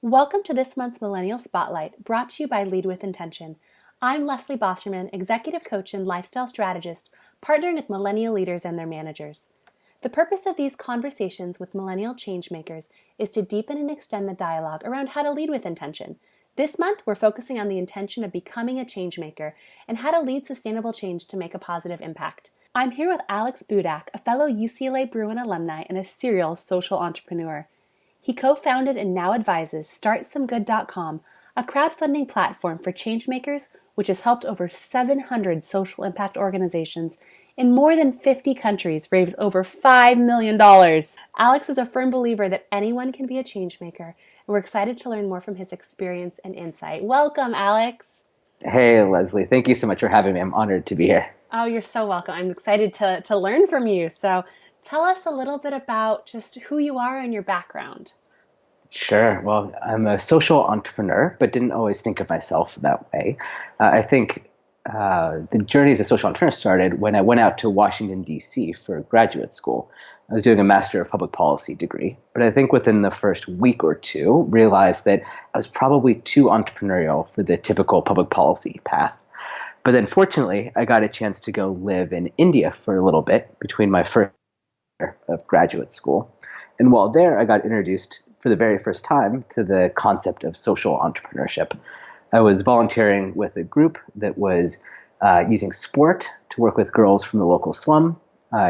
Welcome to this month's Millennial Spotlight, brought to you by Lead with Intention. I'm Leslie Bosserman, Executive Coach and Lifestyle Strategist, partnering with millennial leaders and their managers. The purpose of these conversations with millennial changemakers is to deepen and extend the dialogue around how to lead with intention. This month, we're focusing on the intention of becoming a changemaker and how to lead sustainable change to make a positive impact. I'm here with Alex Budak, a fellow UCLA Bruin alumni and a serial social entrepreneur. He co-founded and now advises StartSomeGood.com, a crowdfunding platform for changemakers which has helped over 700 social impact organizations in more than 50 countries raise over $5 million. Alex is a firm believer that anyone can be a changemaker, and we're excited to learn more from his experience and insight. Welcome, Alex. Hey, Leslie. Thank you so much for having me. I'm honored to be here. Oh, you're so welcome. I'm excited to learn from you. So tell us a little bit about just who you are and your background. Sure. Well, I'm a social entrepreneur, but didn't always think of myself that way. I think the journey as a social entrepreneur started when I went out to Washington, D.C. for graduate school. I was doing a Master of Public Policy degree, but I think within the first week or two, realized that I was probably too entrepreneurial for the typical public policy path. But then fortunately, I got a chance to go live in India for a little bit between my first year of graduate school. And while there, I got introduced for the very first time to the concept of social entrepreneurship. I was volunteering with a group that was using sport to work with girls from the local slum,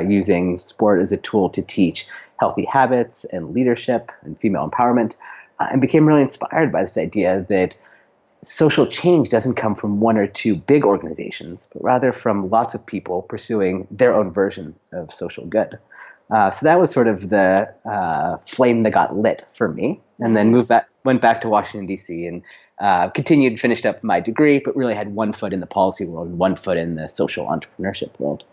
using sport as a tool to teach healthy habits and leadership and female empowerment, and became really inspired by this idea that social change doesn't come from one or two big organizations, but rather from lots of people pursuing their own version of social good. So that was sort of the flame that got lit for me, and then went back to Washington, D.C. and finished up my degree, but really had one foot in the policy world and one foot in the social entrepreneurship world.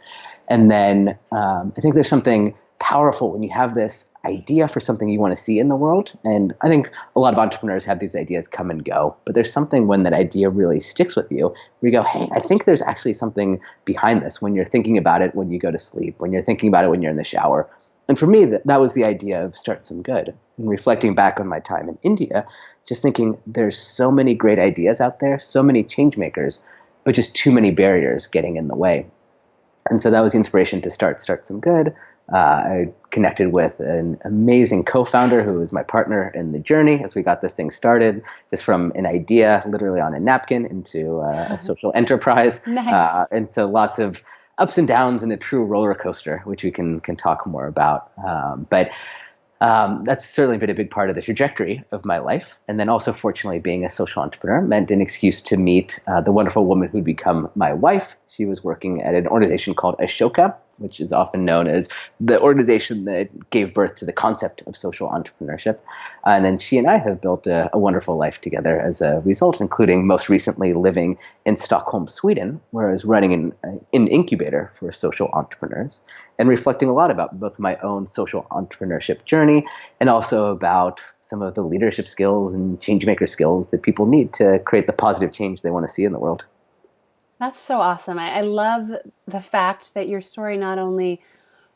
And then I think there's something powerful when you have this idea for something you want to see in the world. And I think a lot of entrepreneurs have these ideas come and go, but there's something when that idea really sticks with you, where you go, hey, I think there's actually something behind this when you're thinking about it when you go to sleep, when you're thinking about it when you're in the shower. And for me, that was the idea of Start Some Good. And reflecting back on my time in India, just thinking there's so many great ideas out there, so many change makers, but just too many barriers getting in the way. And so that was the inspiration to Start Some Good. I connected with an amazing co-founder who was my partner in the journey as we got this thing started, just from an idea literally on a napkin into a social enterprise. Nice. And so lots of ups and downs and a true roller coaster, which we can talk more about. But that's certainly been a big part of the trajectory of my life. And then also, fortunately, being a social entrepreneur meant an excuse to meet the wonderful woman who'd become my wife. She was working at an organization called Ashoka, which is often known as the organization that gave birth to the concept of social entrepreneurship. And then she and I have built a wonderful life together as a result, including most recently living in Stockholm, Sweden, where I was running an incubator for social entrepreneurs and reflecting a lot about both my own social entrepreneurship journey and also about some of the leadership skills and changemaker skills that people need to create the positive change they want to see in the world. That's so awesome. I love the fact that your story not only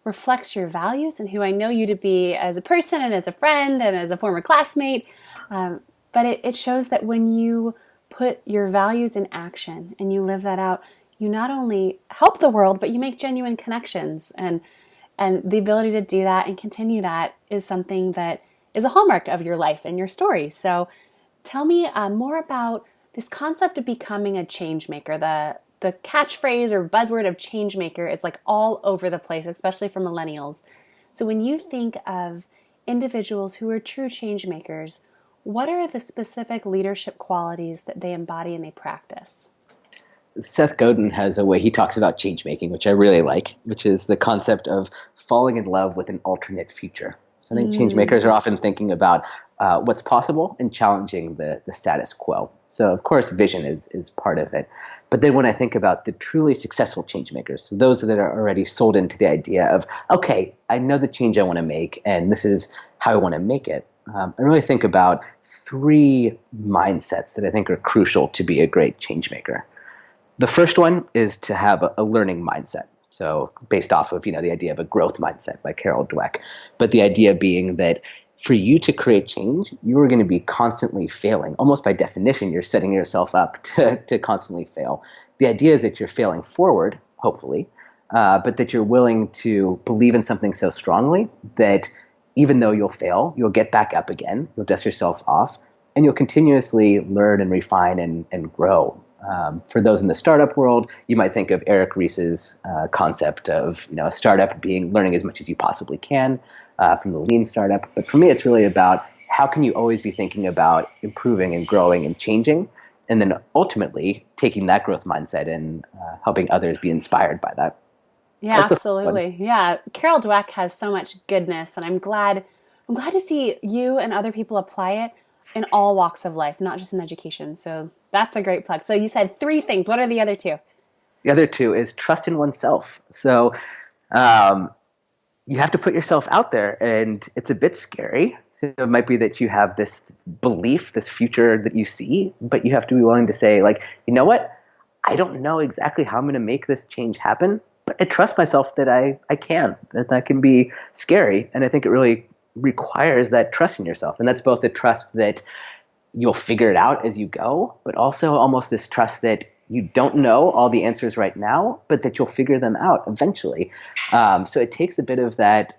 reflects your values and who I know you to be as a person and as a friend and as a former classmate, but it shows that when you put your values in action and you live that out, you not only help the world, but you make genuine connections. And the ability to do that and continue that is something that is a hallmark of your life and your story. So tell me more about this concept of becoming a change maker. The catchphrase or buzzword of change maker is like all over the place, especially for millennials. So when you think of individuals who are true change makers, what are the specific leadership qualities that they embody and they practice? Seth Godin has a way he talks about change making, which I really like, which is the concept of falling in love with an alternate future. So I think change makers are often thinking about what's possible and challenging the status quo. So of course, vision is part of it. But then when I think about the truly successful change makers, so those that are already sold into the idea of, okay, I know the change I want to make, and this is how I want to make it. I really think about three mindsets that I think are crucial to be a great change maker. The first one is to have a learning mindset. So based off of, the idea of a growth mindset by Carol Dweck. But the idea being that for you to create change, you are going to be constantly failing. Almost by definition, you're setting yourself up to constantly fail. The idea is that you're failing forward, hopefully, but that you're willing to believe in something so strongly that even though you'll fail, you'll get back up again, you'll dust yourself off, and you'll continuously learn and refine and grow. For those in the startup world, you might think of Eric Ries's concept of a startup being learning as much as you possibly can from the lean startup. But for me, it's really about how can you always be thinking about improving and growing and changing, and then ultimately taking that growth mindset and helping others be inspired by that. Yeah, absolutely. Yeah, Carol Dweck has so much goodness, and I'm glad to see you and other people apply it in all walks of life, not just in education. So that's a great plug. So you said 3 things. What are the other 2? The other 2 is trust in oneself. So you have to put yourself out there, and it's a bit scary. So it might be that you have this belief, this future that you see, but you have to be willing to say, like, you know what? I don't know exactly how I'm going to make this change happen, but I trust myself that I can, that can be scary. And I think it really requires that trust in yourself. And that's both the trust that you'll figure it out as you go, but also almost this trust that you don't know all the answers right now, but that you'll figure them out eventually. So it takes a bit of that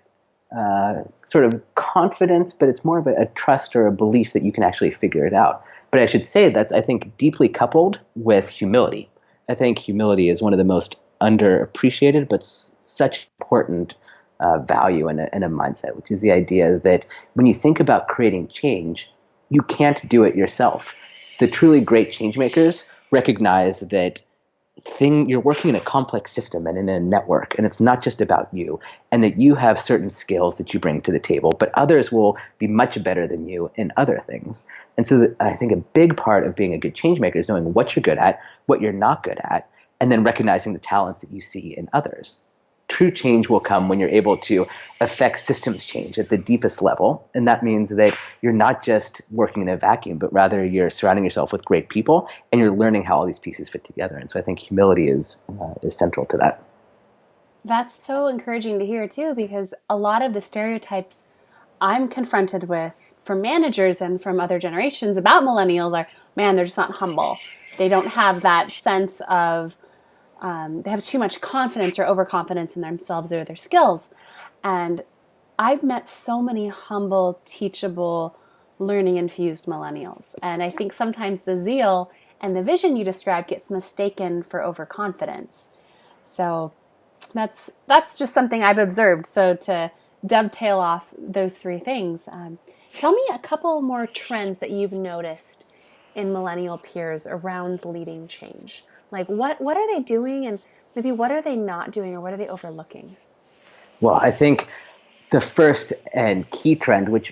sort of confidence, but it's more of a trust or a belief that you can actually figure it out. But I should say that's, I think, deeply coupled with humility. I think humility is one of the most underappreciated, but such important value in a mindset, which is the idea that when you think about creating change, you can't do it yourself. The truly great change makers recognize that you're working in a complex system and in a network, and it's not just about you, and that you have certain skills that you bring to the table, but others will be much better than you in other things. And so I think a big part of being a good change maker is knowing what you're good at, what you're not good at, and then recognizing the talents that you see in others. True change will come when you're able to affect systems change at the deepest level. And that means that you're not just working in a vacuum, but rather you're surrounding yourself with great people and you're learning how all these pieces fit together. And so I think humility is central to that. That's so encouraging to hear too, because a lot of the stereotypes I'm confronted with from managers and from other generations about millennials are, man, they're just not humble. They don't have that sense of, they have too much confidence or overconfidence in themselves or their skills. And I've met so many humble, teachable, learning-infused millennials. And I think sometimes the zeal and the vision you described gets mistaken for overconfidence. So that's just something I've observed. So to dovetail off those 3 things, tell me a couple more trends that you've noticed in millennial peers around leading change. Like what are they doing, and maybe what are they not doing, or what are they overlooking? Well, I think the first and key trend, which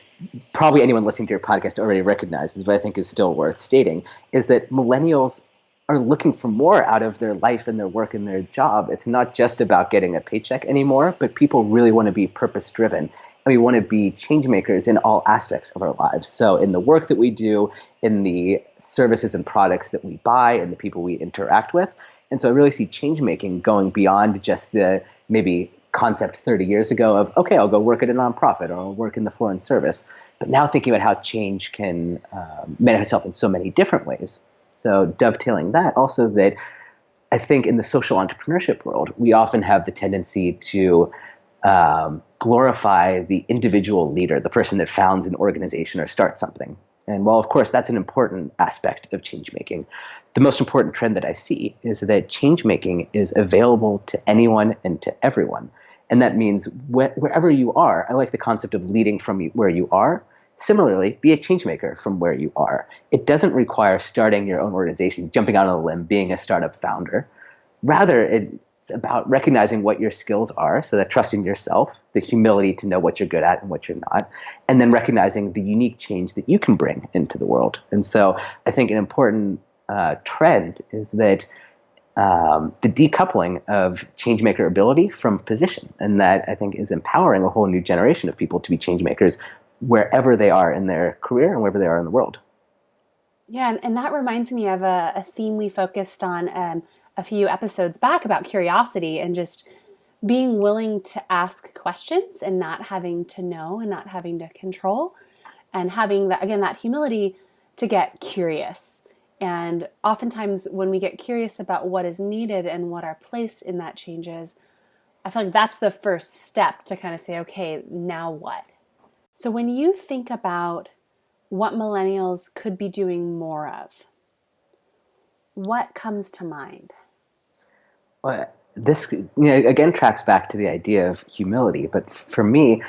probably anyone listening to your podcast already recognizes, but I think is still worth stating, is that millennials are looking for more out of their life and their work and their job. It's not just about getting a paycheck anymore, but people really want to be purpose-driven. And we want to be change makers in all aspects of our lives. So in the work that we do, in the services and products that we buy, and the people we interact with. And so I really see change making going beyond just the maybe concept 30 years ago of, okay, I'll go work at a nonprofit or I'll work in the foreign service. But now thinking about how change can manifest itself in so many different ways. So dovetailing that, also that I think in the social entrepreneurship world, we often have the tendency to glorify the individual leader, the person that founds an organization or starts something. And while, of course, that's an important aspect of change making, the most important trend that I see is that change making is available to anyone and to everyone. And that means wherever you are, I like the concept of leading from where you are. Similarly, be a change maker from where you are. It doesn't require starting your own organization, jumping out on a limb, being a startup founder. Rather, it's about recognizing what your skills are, so that trust in yourself, the humility to know what you're good at and what you're not, and then recognizing the unique change that you can bring into the world. And so I think an important trend is that the decoupling of changemaker ability from position, and that I think is empowering a whole new generation of people to be changemakers wherever they are in their career and wherever they are in the world. Yeah, and that reminds me of a theme we focused on a few episodes back about curiosity and just being willing to ask questions and not having to know and not having to control. and having that, again, that humility to get curious. And oftentimes when we get curious about what is needed and what our place in that change is, I feel like that's the first step to kind of say, okay, now what? So when you think about what millennials could be doing more of, what comes to mind? Well, this again tracks back to the idea of humility. But for me,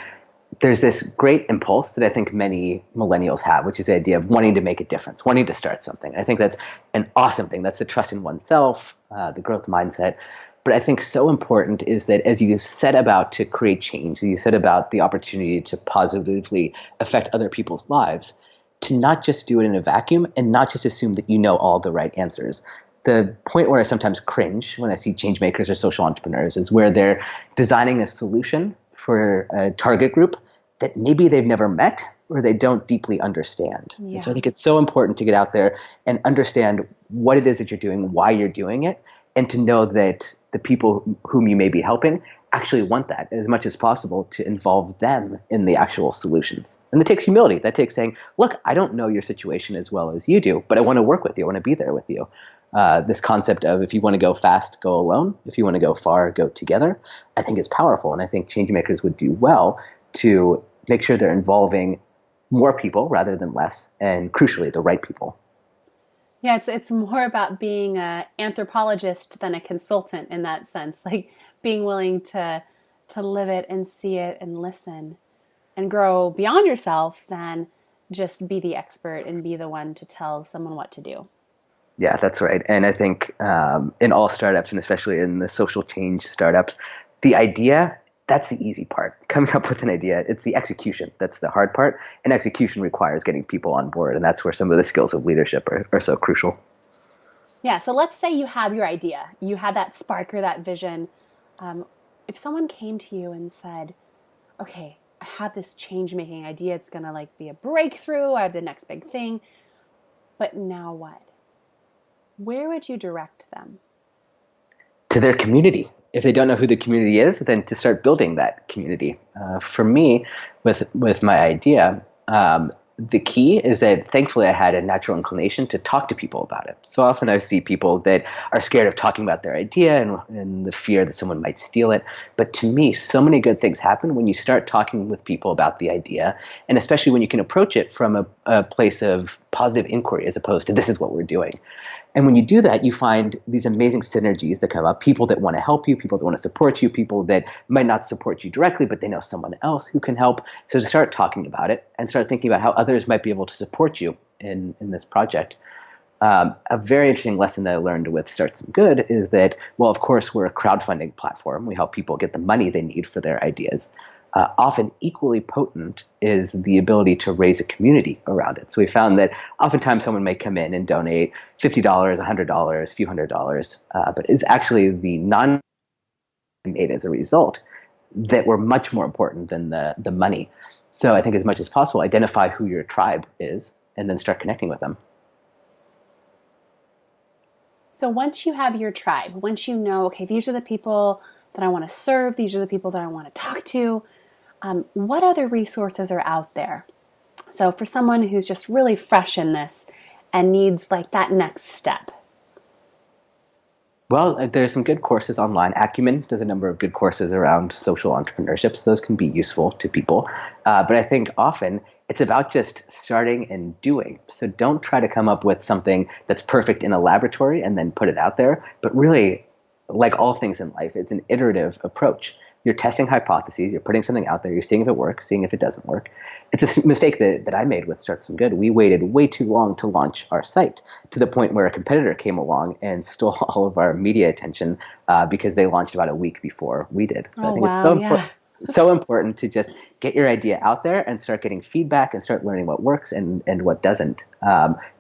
there's this great impulse that I think many millennials have, which is the idea of wanting to make a difference, wanting to start something. I think that's an awesome thing. That's the trust in oneself, the growth mindset. But I think so important is that as you set about to create change, you set about the opportunity to positively affect other people's lives, to not just do it in a vacuum and not just assume that you know all the right answers. The point where I sometimes cringe when I see change makers or social entrepreneurs is where they're designing a solution for a target group that maybe they've never met or they don't deeply understand. Yeah. And so I think it's so important to get out there and understand what it is that you're doing, why you're doing it, and to know that the people whom you may be helping actually want that as much as possible, to involve them in the actual solutions. And that takes humility. That takes saying, look, I don't know your situation as well as you do, but I want to work with you. I want to be there with you. This concept of if you want to go fast, go alone. If you want to go far, go together, I think is powerful. And I think changemakers would do well to make sure they're involving more people rather than less, and crucially, the right people. Yeah, it's more about being an anthropologist than a consultant in that sense, like being willing to live it and see it and listen and grow beyond yourself than just be the expert and be the one to tell someone what to do. Yeah, that's right. And I think in all startups, and especially in the social change startups, the idea, that's the easy part. Coming up with an idea, it's the execution. That's the hard part. And execution requires getting people on board. And that's where some of the skills of leadership are so crucial. Yeah, so let's say you have your idea. You had that spark or that vision. If someone came to you and said, okay, I have this change-making idea. It's going to like be a breakthrough. I have the next big thing. But now what? Where would you direct them? To their community. If they don't know who the community is, then to start building that community. For me, with my idea, the key is that thankfully I had a natural inclination to talk to people about it. So often I see people that are scared of talking about their idea and the fear that someone might steal it. But to me, so many good things happen when you start talking with people about the idea, and especially when you can approach it from a place of positive inquiry as opposed to this is what we're doing. And when you do that, you find these amazing synergies that come up, people that want to help you, people that want to support you, people that might not support you directly, but they know someone else who can help. So to start talking about it and start thinking about how others might be able to support you in this project. A very interesting lesson that I learned with Start Some Good is that, well, of course, we're a crowdfunding platform. We help people get the money they need for their ideas. Often equally potent is the ability to raise a community around it. So we found that oftentimes someone may come in and donate $50, $100, a few $100, but it's actually the non-made as a result that were much more important than the money. So I think as much as possible, identify who your tribe is and then start connecting with them. So once you have your tribe, once you know, okay, these are the people that I want to serve, these are the people that I want to talk to, what other resources are out there? So for someone who's just really fresh in this and needs like that next step. Well, there's some good courses online. Acumen does a number of good courses around social entrepreneurship, so those can be useful to people. But I think often it's about just starting and doing. So don't try to come up with something that's perfect in a laboratory and then put it out there, but really, like all things in life, it's an iterative approach. You're testing hypotheses, you're putting something out there, you're seeing if it works, seeing if it doesn't work. It's a mistake that I made with Start Some Good. We waited way too long to launch our site, to the point where a competitor came along and stole all of our media attention because they launched about a week before we did. So I think it's so important. So important to just get your idea out there and start getting feedback and start learning what works and what doesn't.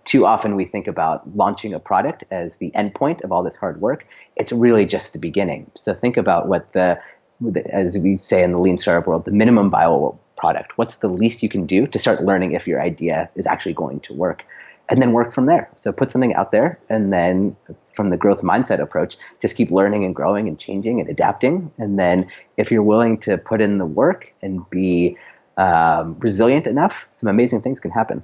Too often we think about launching a product as the end point of all this hard work. It's really just the beginning. So think about what as we say in the lean startup world, the minimum viable product. What's the least you can do to start learning if your idea is actually going to work? And then work from there. So put something out there, and then from the growth mindset approach, just keep learning and growing and changing and adapting. And then if you're willing to put in the work and be resilient enough, some amazing things can happen.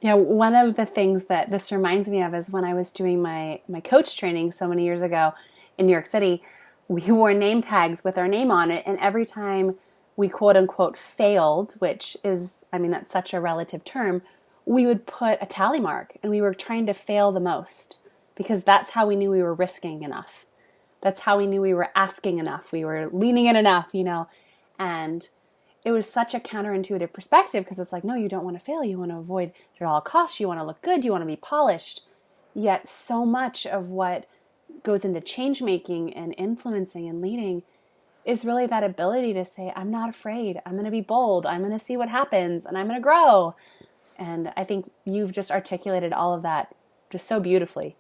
Yeah, one of the things that this reminds me of is when I was doing my coach training so many years ago in New York City, we wore name tags with our name on it. And every time we quote unquote failed, which is, I mean, that's such a relative term, we would put a tally mark and we were trying to fail the most because that's how we knew we were risking enough. That's how we knew we were asking enough. We were leaning in enough, and it was such a counterintuitive perspective because it's like, no, you don't want to fail. You want to avoid it at all costs. You want to look good. You want to be polished. Yet so much of what goes into change making and influencing and leading is really that ability to say, I'm not afraid. I'm going to be bold. I'm going to see what happens and I'm going to grow. And I think you've just articulated all of that just so beautifully.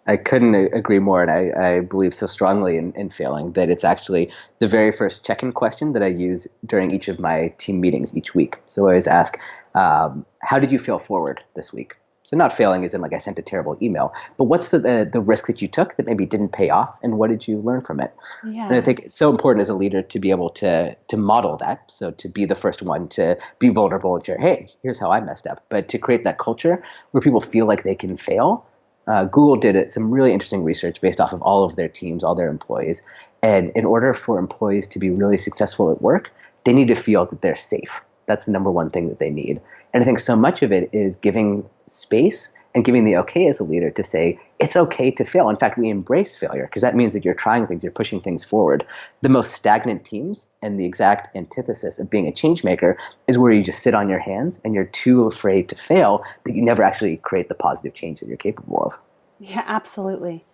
I couldn't agree more, and I believe so strongly in failing that it's actually the very first check-in question that I use during each of my team meetings each week. So I always ask, how did you fail forward this week? So not failing as in like I sent a terrible email, but what's the risk that you took that maybe didn't pay off, and what did you learn from it? Yeah. And I think it's so important as a leader to be able to model that. So to be the first one to be vulnerable and share, hey, here's how I messed up. But to create that culture where people feel like they can fail. Google did some really interesting research based off of all of their teams, all their employees. And in order for employees to be really successful at work, they need to feel that they're safe. That's the number one thing that they need. And I think so much of it is giving space and giving the okay as a leader to say, it's okay to fail. In fact, we embrace failure because that means that you're trying things, you're pushing things forward. The most stagnant teams and the exact antithesis of being a change maker is where you just sit on your hands and you're too afraid to fail that you never actually create the positive change that you're capable of. Yeah, absolutely.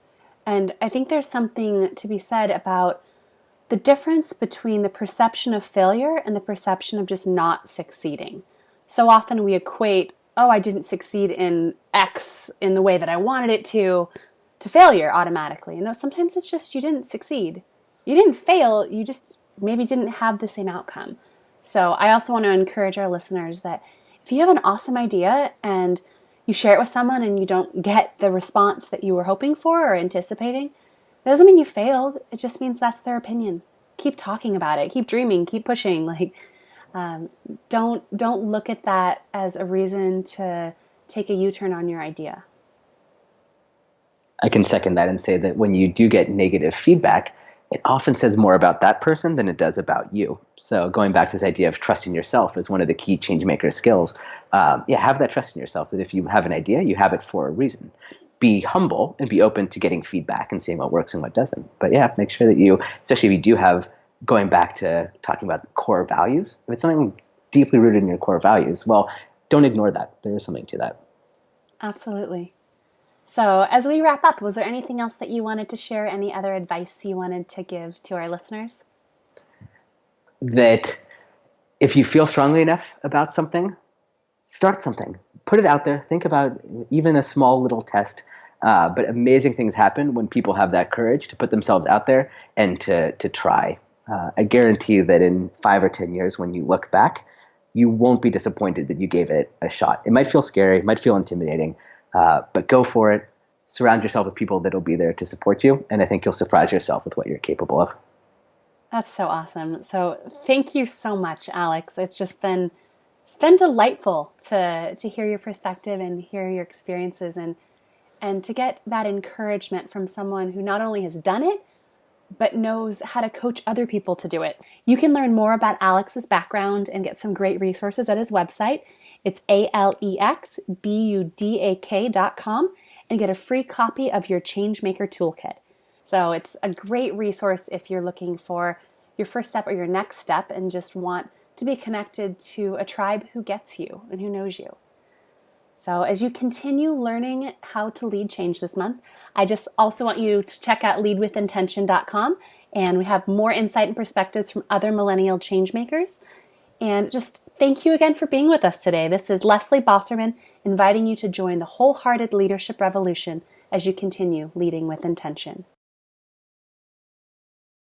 And I think there's something to be said about the difference between the perception of failure and the perception of just not succeeding. So often we equate, oh, I didn't succeed in X in the way that I wanted it to failure automatically. Sometimes it's just you didn't succeed. You didn't fail, you just maybe didn't have the same outcome. So I also want to encourage our listeners that if you have an awesome idea and you share it with someone and you don't get the response that you were hoping for or anticipating, that doesn't mean you failed. It just means that's their opinion. Keep talking about it. Keep dreaming. Keep pushing. Don't look at that as a reason to take a U-turn on your idea. I can second that and say that when you do get negative feedback, it often says more about that person than it does about you. So going back to this idea of trusting yourself is one of the key changemaker skills. Have that trust in yourself that if you have an idea, you have it for a reason. Be humble and be open to getting feedback and seeing what works and what doesn't. But make sure that you, especially if you do have, going back to talking about core values, if it's something deeply rooted in your core values, well, don't ignore that. There is something to that. Absolutely. So as we wrap up, was there anything else that you wanted to share? Any other advice you wanted to give to our listeners? That if you feel strongly enough about something, start something. Put it out there. Think about even a small little test. But amazing things happen when people have that courage to put themselves out there and to try. I guarantee that in 5 or 10 years, when you look back, you won't be disappointed that you gave it a shot. It might feel scary, it might feel intimidating, but go for it. Surround yourself with people that will be there to support you, and I think you'll surprise yourself with what you're capable of. That's so awesome. So thank you so much, Alex. It's been delightful to hear your perspective and hear your experiences and to get that encouragement from someone who not only has done it, but knows how to coach other people to do it. You can learn more about Alex's background and get some great resources at his website. It's alexbudak.com and get a free copy of your Changemaker toolkit. So it's a great resource if you're looking for your first step or your next step and just want to be connected to a tribe who gets you and who knows you. So as you continue learning how to lead change this month, I just also want you to check out leadwithintention.com, and we have more insight and perspectives from other millennial change makers. And just thank you again for being with us today. This is Leslie Bosserman inviting you to join the wholehearted leadership revolution as you continue leading with intention.